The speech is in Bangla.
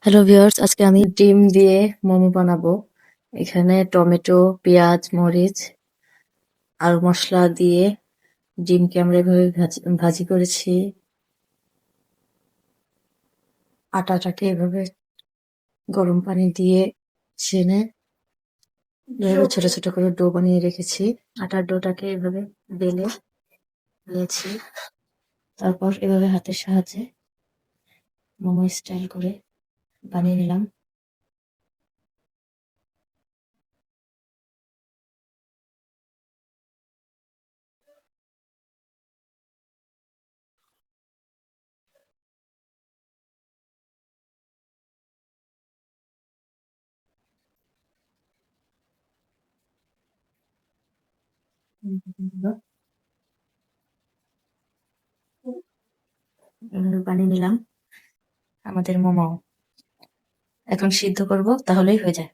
হ্যালো ভিউয়ার্স, আজকে আমি ডিম দিয়ে মোমো বানাবো। এখানে টমেটো, পেঁয়াজ, মরিচ আর মশলা দিয়ে ডিমকে আমরা এভাবে ভাজি করেছি। আটাটাকে এভাবে গরম পানি দিয়ে ছেনে এভাবে ছোট ছোট করে ডো বানিয়ে রেখেছি। আটার ডোটাকে এভাবে বেলে নিয়েছি। তারপর এভাবে হাতের সাহায্যে মোমো স্টাইল করে বানিয়ে নিলাম। এভাবে বানিয়ে নিলাম আমাদের মোমো। এখন সিদ্ধ করব, তাহলেই হয়ে যায়।